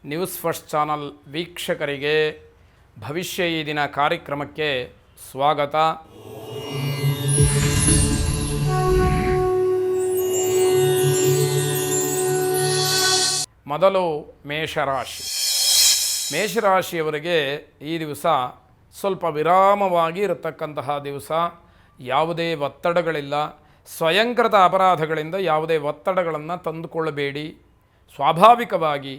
News first channel ವೀಕ್ಷಕರಿಗೆ ಭವಿಷ್ಯ ಈ ದಿನ ಕಾರ್ಯಕ್ರಮಕ್ಕೆ ಸ್ವಾಗತ. ಮೊದಲು ಮೇಷರಾಶಿ. ಮೇಷರಾಶಿಯವರಿಗೆ ಈ ದಿವಸ ಸ್ವಲ್ಪ ವಿರಾಮವಾಗಿ ಇರತಕ್ಕಂತಹ ದಿವಸ. ಯಾವುದೇ ಒತ್ತಡಗಳಿಲ್ಲ. ಸ್ವಯಂಕೃತ ಅಪರಾಧಗಳಿಂದ ಯಾವುದೇ ಒತ್ತಡಗಳನ್ನು ತಂದುಕೊಳ್ಳಬೇಡಿ. ಸ್ವಾಭಾವಿಕವಾಗಿ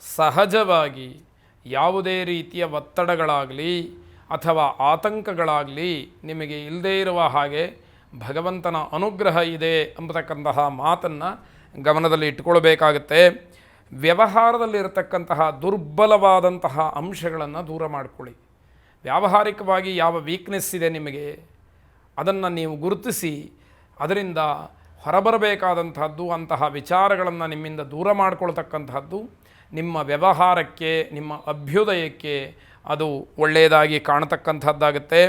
ಸಹಜವಾಗಿ ಯಾವುದೇ ರೀತಿಯ ಒತ್ತಡಗಳಾಗಲಿ ಅಥವಾ ಆತಂಕಗಳಾಗಲಿ ನಿಮಗೆ ಇಲ್ಲದೇ ಇರುವ ಹಾಗೆ ಭಗವಂತನ ಅನುಗ್ರಹ ಇದೆ ಎಂಬತಕ್ಕಂತಹ ಮಾತನ್ನು ಗಮನದಲ್ಲಿ ಇಟ್ಟುಕೊಳ್ಬೇಕಾಗುತ್ತೆ. ವ್ಯವಹಾರದಲ್ಲಿರತಕ್ಕಂತಹ ದುರ್ಬಲವಾದಂತಹ ಅಂಶಗಳನ್ನು ದೂರ ಮಾಡಿಕೊಳ್ಳಿ. ವ್ಯಾವಹಾರಿಕವಾಗಿ ಯಾವ ವೀಕ್ನೆಸ್ ಇದೆ ನಿಮಗೆ ಅದನ್ನು ನೀವು ಗುರುತಿಸಿ ಅದರಿಂದ ಹೊರಬರಬೇಕಾದಂತಹದ್ದು, ಅಂತಹ ವಿಚಾರಗಳನ್ನು ನಿಮ್ಮಿಂದ ದೂರ ಮಾಡಿಕೊಳ್ತಕ್ಕಂತಹದ್ದು ನಿಮ್ಮ ವ್ಯವಹಾರಕ್ಕೆ, ನಿಮ್ಮ ಅಭ್ಯುದಯಕ್ಕೆ ಅದು ಒಳ್ಳೆಯದಾಗಿ ಕಾಣತಕ್ಕಂಥದ್ದಾಗುತ್ತೆ.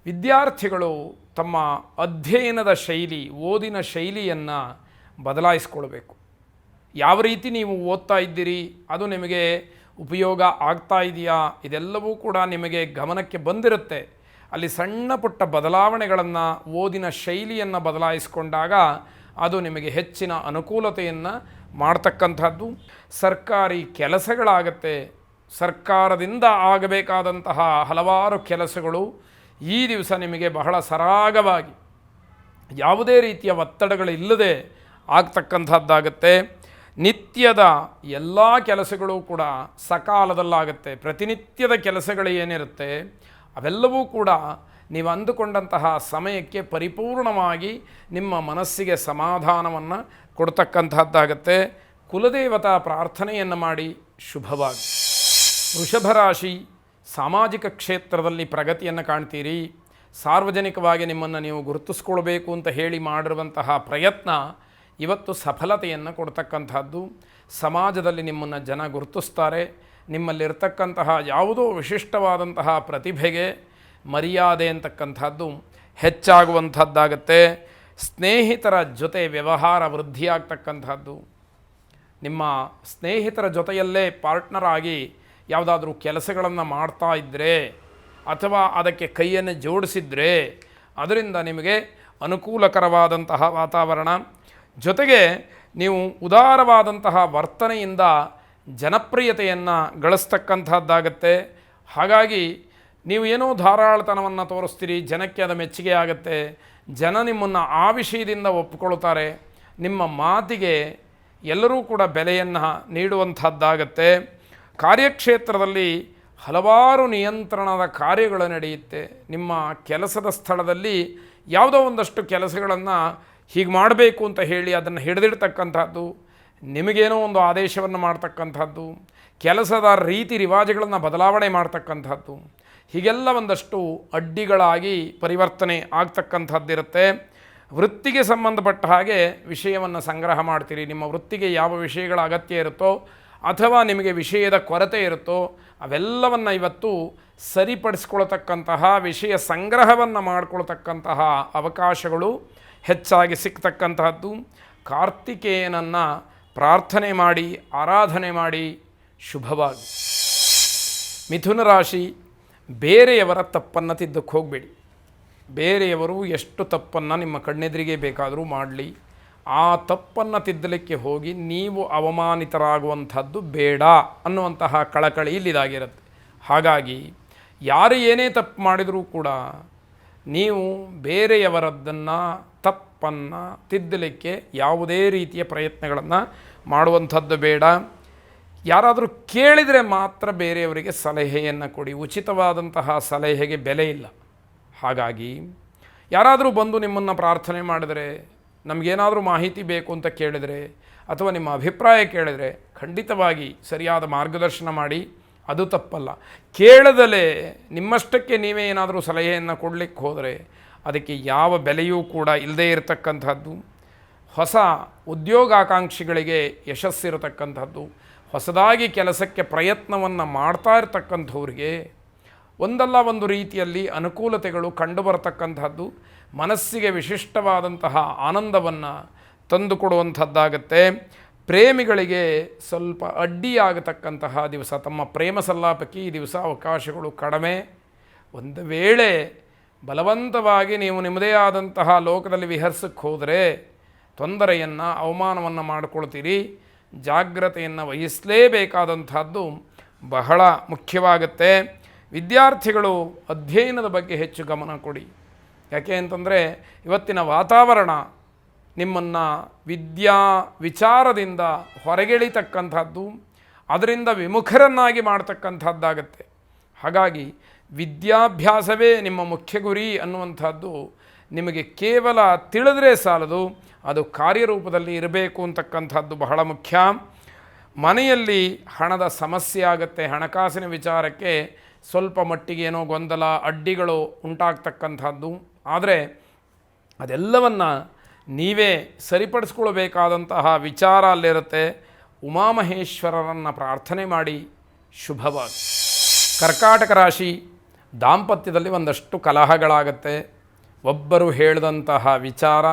ವಿದ್ಯಾರ್ಥಿಗಳು ತಮ್ಮ ಅಧ್ಯಯನದ ಶೈಲಿ, ಓದಿನ ಶೈಲಿಯನ್ನು ಬದಲಾಯಿಸ್ಕೊಳ್ಬೇಕು. ಯಾವ ರೀತಿ ನೀವು ಓದ್ತಾ ಇದ್ದೀರಿ, ಅದು ನಿಮಗೆ ಉಪಯೋಗ ಆಗ್ತಾ ಇದೆಯಾ, ಇದೆಲ್ಲವೂ ಕೂಡ ನಿಮಗೆ ಗಮನಕ್ಕೆ ಬಂದಿರುತ್ತೆ. ಅಲ್ಲಿ ಸಣ್ಣ ಪುಟ್ಟ ಬದಲಾವಣೆಗಳನ್ನು, ಓದಿನ ಶೈಲಿಯನ್ನು ಬದಲಾಯಿಸಿಕೊಂಡಾಗ ಅದು ನಿಮಗೆ ಹೆಚ್ಚಿನ ಅನುಕೂಲತೆಯನ್ನು ಮಾಡ್ತಕ್ಕಂಥದ್ದು. ಸರ್ಕಾರಿ ಕೆಲಸಗಳಾಗತ್ತೆ. ಸರ್ಕಾರದಿಂದ ಆಗಬೇಕಾದಂತಹ ಹಲವಾರು ಕೆಲಸಗಳು ಈ ದಿವಸ ನಿಮಗೆ ಬಹಳ ಸರಾಗವಾಗಿ ಯಾವುದೇ ರೀತಿಯ ಒತ್ತಡಗಳಿಲ್ಲದೆ ಆಗ್ತಕ್ಕಂಥದ್ದಾಗತ್ತೆ. ನಿತ್ಯದ ಎಲ್ಲ ಕೆಲಸಗಳು ಕೂಡ ಸಕಾಲದಲ್ಲಾಗುತ್ತೆ. ಪ್ರತಿನಿತ್ಯದ ಕೆಲಸಗಳು ಏನಿರುತ್ತೆ ಅವೆಲ್ಲವೂ ಕೂಡ ನೀವು ಅಂದುಕೊಂಡಂತಹ ಸಮಯಕ್ಕೆ ಪರಿಪೂರ್ಣವಾಗಿ ನಿಮ್ಮ ಮನಸ್ಸಿಗೆ ಸಮಾಧಾನವನ್ನು ಕೊಡ್ತಕ್ಕಂಥದ್ದಾಗತ್ತೆ. ಕುಲದೇವತಾ ಪ್ರಾರ್ಥನೆಯನ್ನು ಮಾಡಿ ಶುಭವಾಗಿ. ವೃಷಭ ರಾಶಿ. ಸಾಮಾಜಿಕ ಕ್ಷೇತ್ರದಲ್ಲಿ ಪ್ರಗತಿಯನ್ನು ಕಾಣ್ತೀರಿ. ಸಾರ್ವಜನಿಕವಾಗಿ ನಿಮ್ಮನ್ನು ನೀವು ಗುರುತಿಸ್ಕೊಳ್ಬೇಕು ಅಂತ ಹೇಳಿ ಮಾಡಿರುವಂತಹ ಪ್ರಯತ್ನ ಇವತ್ತು ಸಫಲತೆಯನ್ನು ಕೊಡ್ತಕ್ಕಂಥದ್ದು. ಸಮಾಜದಲ್ಲಿ ನಿಮ್ಮನ್ನು ಜನ ಗುರುತಿಸ್ತಾರೆ. ನಿಮ್ಮಲ್ಲಿರ್ತಕ್ಕಂತಹ ಯಾವುದೋ ವಿಶಿಷ್ಟವಾದಂತಹ ಪ್ರತಿಭೆಗೆ ಮರ್ಯಾದೆ ಅಂತಕ್ಕಂಥದ್ದು ಹೆಚ್ಚಾಗುವಂಥದ್ದಾಗತ್ತೆ. ಸ್ನೇಹಿತರ ಜೊತೆ ವ್ಯವಹಾರ ವೃದ್ಧಿಯಾಗ್ತಕ್ಕಂಥದ್ದು. ನಿಮ್ಮ ಸ್ನೇಹಿತರ ಜೊತೆಯಲ್ಲೇ ಪಾರ್ಟ್ನರ್ ಆಗಿ ಯಾವುದಾದ್ರೂ ಕೆಲಸಗಳನ್ನು ಮಾಡ್ತಾ ಇದ್ದರೆ ಅಥವಾ ಅದಕ್ಕೆ ಕೈಯನ್ನು ಜೋಡಿಸಿದರೆ ಅದರಿಂದ ನಿಮಗೆ ಅನುಕೂಲಕರವಾದಂತಹ ವಾತಾವರಣ. ಜೊತೆಗೆ ನೀವು ಉದಾರವಾದಂತಹ ವರ್ತನೆಯಿಂದ ಜನಪ್ರಿಯತೆಯನ್ನು ಗಳಿಸ್ತಕ್ಕಂಥದ್ದಾಗತ್ತೆ. ಹಾಗಾಗಿ ನೀವು ಏನೋ ಧಾರಾಳತನವನ್ನು ತೋರಿಸ್ತೀರಿ, ಜನಕ್ಕೆ ಅದು ಮೆಚ್ಚುಗೆ ಆಗುತ್ತೆ. ಜನ ನಿಮ್ಮನ್ನು ಆ ವಿಷಯದಿಂದ ಒಪ್ಪಿಕೊಳ್ತಾರೆ. ನಿಮ್ಮ ಮಾತಿಗೆ ಎಲ್ಲರೂ ಕೂಡ ಬೆಲೆಯನ್ನು ನೀಡುವಂಥದ್ದಾಗತ್ತೆ. ಕಾರ್ಯಕ್ಷೇತ್ರದಲ್ಲಿ ಹಲವಾರು ನಿಯಂತ್ರಣದ ಕಾರ್ಯಗಳು ನಡೆಯುತ್ತೆ. ನಿಮ್ಮ ಕೆಲಸದ ಸ್ಥಳದಲ್ಲಿ ಯಾವುದೋ ಒಂದಷ್ಟು ಕೆಲಸಗಳನ್ನು ಹೀಗೆ ಮಾಡಬೇಕು ಅಂತ ಹೇಳಿ ಅದನ್ನು ಹಿಡಿದಿಡ್ತಕ್ಕಂಥದ್ದು, ನಿಮಗೇನೋ ಒಂದು ಆದೇಶವನ್ನು ಮಾಡ್ತಕ್ಕಂಥದ್ದು, ಕೆಲಸದ ರೀತಿ ರಿವಾಜುಗಳನ್ನು ಬದಲಾವಣೆ ಮಾಡ್ತಕ್ಕಂಥದ್ದು, ಹೀಗೆಲ್ಲ ಒಂದಷ್ಟು ಅಡ್ಡಿಗಳಾಗಿ ಪರಿವರ್ತನೆ ಆಗ್ತಕ್ಕಂಥದ್ದಿರುತ್ತೆ. ವೃತ್ತಿಗೆ ಸಂಬಂಧಪಟ್ಟ ಹಾಗೆ ವಿಷಯವನ್ನು ಸಂಗ್ರಹ ಮಾಡ್ತೀರಿ. ನಿಮ್ಮ ವೃತ್ತಿಗೆ ಯಾವ ವಿಷಯಗಳ ಅಗತ್ಯ ಇರುತ್ತೋ ಅಥವಾ ನಿಮಗೆ ವಿಷಯದ ಕೊರತೆ ಇರುತ್ತೋ ಅವೆಲ್ಲವನ್ನು ಇವತ್ತು ಸರಿಪಡಿಸ್ಕೊಳ್ತಕ್ಕಂತಹ, ವಿಷಯ ಸಂಗ್ರಹವನ್ನು ಮಾಡಿಕೊಳ್ತಕ್ಕಂತಹ ಅವಕಾಶಗಳು ಹೆಚ್ಚಾಗಿ ಸಿಗ್ತಕ್ಕಂತಹದ್ದು. ಕಾರ್ತಿಕೇಯನನ್ನು ಪ್ರಾರ್ಥನೆ ಮಾಡಿ, ಆರಾಧನೆ ಮಾಡಿ ಶುಭವಾಗಿ. ಮಿಥುನ ರಾಶಿ. ಬೇರೆಯವರ ತಪ್ಪನ್ನು ತಿದ್ದಕ್ಕೆ ಹೋಗಬೇಡಿ. ಬೇರೆಯವರು ಎಷ್ಟು ತಪ್ಪನ್ನು ನಿಮ್ಮ ಕಣ್ಣೆದುರಿಗೆ ಬೇಕಾದರೂ ಮಾಡಲಿ, ಆ ತಪ್ಪನ್ನು ತಿದ್ದಲಿಕ್ಕೆ ಹೋಗಿ ನೀವು ಅವಮಾನಿತರಾಗುವಂಥದ್ದು ಬೇಡ ಅನ್ನುವಂತಹ ಕಳಕಳಿ ಇಲ್ಲಿದಾಗಿರುತ್ತೆ. ಹಾಗಾಗಿ ಯಾರು ಏನೇ ತಪ್ಪು ಮಾಡಿದರೂ ಕೂಡ ನೀವು ಬೇರೆಯವರದ್ದನ್ನು ತಪ್ಪನ್ನು ತಿದ್ದಲಿಕ್ಕೆ ಯಾವುದೇ ರೀತಿಯ ಪ್ರಯತ್ನಗಳನ್ನು ಮಾಡುವಂಥದ್ದು ಬೇಡ. ಯಾರಾದರೂ ಕೇಳಿದರೆ ಮಾತ್ರ ಬೇರೆಯವರಿಗೆ ಸಲಹೆಯನ್ನು ಕೊಡಿ. ಉಚಿತವಾದಂತಹ ಸಲಹೆಗೆ ಬೆಲೆ ಇಲ್ಲ. ಹಾಗಾಗಿ ಯಾರಾದರೂ ಬಂದು ನಿಮ್ಮನ್ನು ಪ್ರಾರ್ಥನೆ ಮಾಡಿದರೆ, ನಮಗೇನಾದರೂ ಮಾಹಿತಿ ಬೇಕು ಅಂತ ಕೇಳಿದರೆ ಅಥವಾ ನಿಮ್ಮ ಅಭಿಪ್ರಾಯ ಕೇಳಿದರೆ ಖಂಡಿತವಾಗಿ ಸರಿಯಾದ ಮಾರ್ಗದರ್ಶನ ಮಾಡಿ. ಅದು ತಪ್ಪಲ್ಲ. ಕೇಳದಲೇ ನಿಮ್ಮಷ್ಟಕ್ಕೆ ನೀವೇ ಏನಾದರೂ ಸಲಹೆಯನ್ನು ಕೊಡಲಿಕ್ಕೆ ಹೋದರೆ ಅದಕ್ಕೆ ಯಾವ ಬೆಲೆಯೂ ಕೂಡ ಇಲ್ಲದೇ ಇರತಕ್ಕಂಥದ್ದು. ಹೊಸ ಉದ್ಯೋಗಾಕಾಂಕ್ಷಿಗಳಿಗೆ ಯಶಸ್ಸಿರತಕ್ಕಂಥದ್ದು, ಹೊಸದಾಗಿ ಕೆಲಸಕ್ಕೆ ಪ್ರಯತ್ನವನ್ನು ಮಾಡ್ತಾ ಇರತಕ್ಕಂಥವ್ರಿಗೆ ಒಂದಲ್ಲ ಒಂದು ರೀತಿಯಲ್ಲಿ ಅನುಕೂಲತೆಗಳು ಕಂಡುಬರತಕ್ಕಂಥದ್ದು. ಮನಸ್ಸಿಗೆ ವಿಶಿಷ್ಟವಾದಂತಹ ಆನಂದವನ್ನು ತಂದುಕೊಡುವಂಥದ್ದಾಗತ್ತೆ. ಪ್ರೇಮಿಗಳಿಗೆ ಸ್ವಲ್ಪ ಅಡ್ಡಿಯಾಗತಕ್ಕಂತಹ ದಿವಸ. ತಮ್ಮ ಪ್ರೇಮ ಸಲ್ಲಾಪಕ್ಕೆ ಈ ದಿವಸ ಅವಕಾಶಗಳು ಕಡಿಮೆ. ಒಂದು ವೇಳೆ ಬಲವಂತವಾಗಿ ನೀವು ನಿಮ್ಮದೇ ಆದಂತಹ ಲೋಕದಲ್ಲಿ ವಿಹರಿಸಕ್ಕೆ ಹೋದರೆ ತೊಂದರೆಯನ್ನು, ಅವಮಾನವನ್ನು ಮಾಡಿಕೊಳ್ತೀರಿ. ಜಾಗ್ರತೆಯನ್ನು ವಹಿಸಲೇಬೇಕಾದಂಥದ್ದು ಬಹಳ ಮುಖ್ಯವಾಗುತ್ತೆ. ವಿದ್ಯಾರ್ಥಿಗಳು ಅಧ್ಯಯನದ ಬಗ್ಗೆ ಹೆಚ್ಚು ಗಮನ ಕೊಡಿ. ಯಾಕೆ ಅಂತಂದರೆ ಇವತ್ತಿನ ವಾತಾವರಣ ನಿಮ್ಮನ್ನು ವಿಚಾರದಿಂದ ಹೊರಗೆಳಿತಕ್ಕಂಥದ್ದು, ಅದರಿಂದ ವಿಮುಖರನ್ನಾಗಿ ಮಾಡ್ತಕ್ಕಂಥದ್ದಾಗತ್ತೆ. ಹಾಗಾಗಿ ವಿದ್ಯಾಭ್ಯಾಸವೇ ನಿಮ್ಮ ಮುಖ್ಯ ಗುರಿ ಅನ್ನುವಂಥದ್ದು ನಿಮಗೆ ಕೇವಲ ತಿಳಿದ್ರೆ ಸಾಲದು, ಅದು ಕಾರ್ಯರೂಪದಲ್ಲಿ ಇರಬೇಕು ಅಂತಕ್ಕಂಥದ್ದು ಬಹಳ ಮುಖ್ಯ. ಮನೆಯಲ್ಲಿ ಹಣದ ಸಮಸ್ಯೆ ಆಗುತ್ತೆ. ಹಣಕಾಸಿನ ವಿಚಾರಕ್ಕೆ ಸ್ವಲ್ಪ ಮಟ್ಟಿಗೆ ಏನೋ ಗೊಂದಲ, ಅಡ್ಡಿಗಳು ಉಂಟಾಗ್ತಕ್ಕಂಥದ್ದು. ಆದರೆ ಅದೆಲ್ಲವನ್ನು ನೀವೇ ಸರಿಪಡಿಸ್ಕೊಳ್ಬೇಕಾದಂತಹ ವಿಚಾರ ಅಲ್ಲಿರುತ್ತೆ. ಉಮಾಮಹೇಶ್ವರರನ್ನು ಪ್ರಾರ್ಥನೆ ಮಾಡಿ ಶುಭವಾಗಿ. ಕರ್ಕಾಟಕ ರಾಶಿ, ದಾಂಪತ್ಯದಲ್ಲಿ ಒಂದಷ್ಟು ಕಲಹಗಳಾಗತ್ತೆ. ಒಬ್ಬರು ಹೇಳಿದಂತಹ ವಿಚಾರ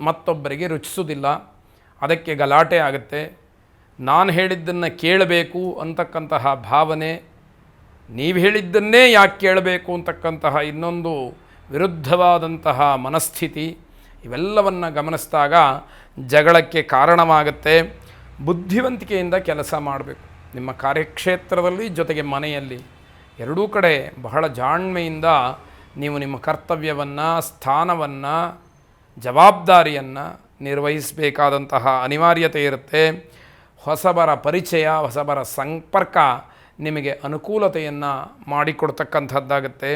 ಮತ್ತೊಬ್ಬರಿಗೆ ರುಚಿಸೋದಿಲ್ಲ, ಅದಕ್ಕೆ ಗಲಾಟೆ ಆಗುತ್ತೆ. ನಾನು ಹೇಳಿದ್ದನ್ನು ಕೇಳಬೇಕು ಅಂತಕ್ಕಂತಹ ಭಾವನೆ, ನೀವು ಹೇಳಿದ್ದನ್ನೇ ಯಾಕೆ ಕೇಳಬೇಕು ಅಂತಕ್ಕಂತಹ ಇನ್ನೊಂದು ವಿರುದ್ಧವಾದಂತಹ ಮನಸ್ಥಿತಿ, ಇವೆಲ್ಲವನ್ನು ಗಮನಿಸಿದಾಗ ಜಗಳಕ್ಕೆ ಕಾರಣವಾಗುತ್ತೆ. ಬುದ್ಧಿವಂತಿಕೆಯಿಂದ ಕೆಲಸ ಮಾಡಬೇಕು. ನಿಮ್ಮ ಕಾರ್ಯಕ್ಷೇತ್ರದಲ್ಲಿ ಜೊತೆಗೆ ಮನೆಯಲ್ಲಿ ಎರಡೂ ಕಡೆ ಬಹಳ ಜಾಣ್ಮೆಯಿಂದ ನೀವು ನಿಮ್ಮ ಕರ್ತವ್ಯವನ್ನು, ಸ್ಥಾನವನ್ನು, ಜವಾಬ್ದಾರಿಯನ್ನು ನಿರ್ವಹಿಸಬೇಕಾದಂತಹ ಅನಿವಾರ್ಯತೆ ಇರುತ್ತೆ. ಹೊಸಬರ ಪರಿಚಯ, ಹೊಸಬರ ಸಂಪರ್ಕ ನಿಮಗೆ ಅನುಕೂಲತೆಯನ್ನು ಮಾಡಿಕೊಡ್ತಕ್ಕಂಥದ್ದಾಗತ್ತೆ.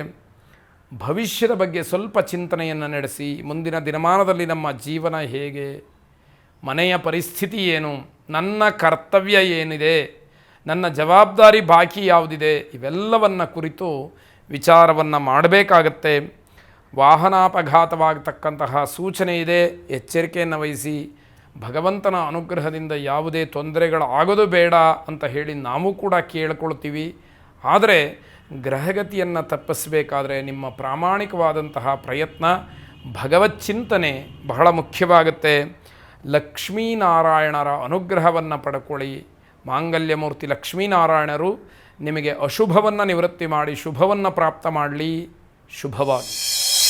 ಭವಿಷ್ಯದ ಬಗ್ಗೆ ಸ್ವಲ್ಪ ಚಿಂತನೆಯನ್ನು ನಡೆಸಿ, ಮುಂದಿನ ದಿನಮಾನದಲ್ಲಿ ನಮ್ಮ ಜೀವನ ಹೇಗೆ, ಮನೆಯ ಪರಿಸ್ಥಿತಿ ಏನು, ನನ್ನ ಕರ್ತವ್ಯ ಏನಿದೆ, ನನ್ನ ಜವಾಬ್ದಾರಿ ಬಾಕಿ ಯಾವುದಿದೆ, ಇವೆಲ್ಲವನ್ನು ಕುರಿತು ವಿಚಾರವನ್ನು ಮಾಡಬೇಕಾಗತ್ತೆ. ವಾಹನಾಪಘಾತವಾಗತಕ್ಕಂತಹ ಸೂಚನೆ ಇದೆ, ಎಚ್ಚರಿಕೆಯನ್ನು ವಹಿಸಿ. ಭಗವಂತನ ಅನುಗ್ರಹದಿಂದ ಯಾವುದೇ ತೊಂದರೆಗಳಾಗೋದು ಬೇಡ ಅಂತ ಹೇಳಿ ನಾವು ಕೂಡ ಕೇಳಿಕೊಳ್ತೀವಿ. ಆದರೆ ಗ್ರಹಗತಿಯನ್ನು ತಪ್ಪಿಸಬೇಕಾದ್ರೆ ನಿಮ್ಮ ಪ್ರಾಮಾಣಿಕವಾದಂತಹ ಪ್ರಯತ್ನ, ಭಗವಚ್ಚಿಂತನೆ ಬಹಳ ಮುಖ್ಯವಾಗುತ್ತೆ. ಲಕ್ಷ್ಮೀನಾರಾಯಣರ ಅನುಗ್ರಹವನ್ನು ಪಡ್ಕೊಳ್ಳಿ. ಮಾಂಗಲ್ಯಮೂರ್ತಿ ಲಕ್ಷ್ಮೀನಾರಾಯಣರು ನಿಮಗೆ ಅಶುಭವನ್ನು ನಿವೃತ್ತಿ ಮಾಡಿ ಶುಭವನ್ನು ಪ್ರಾಪ್ತ ಮಾಡಲಿ. ಶುಭವಾಗಿ.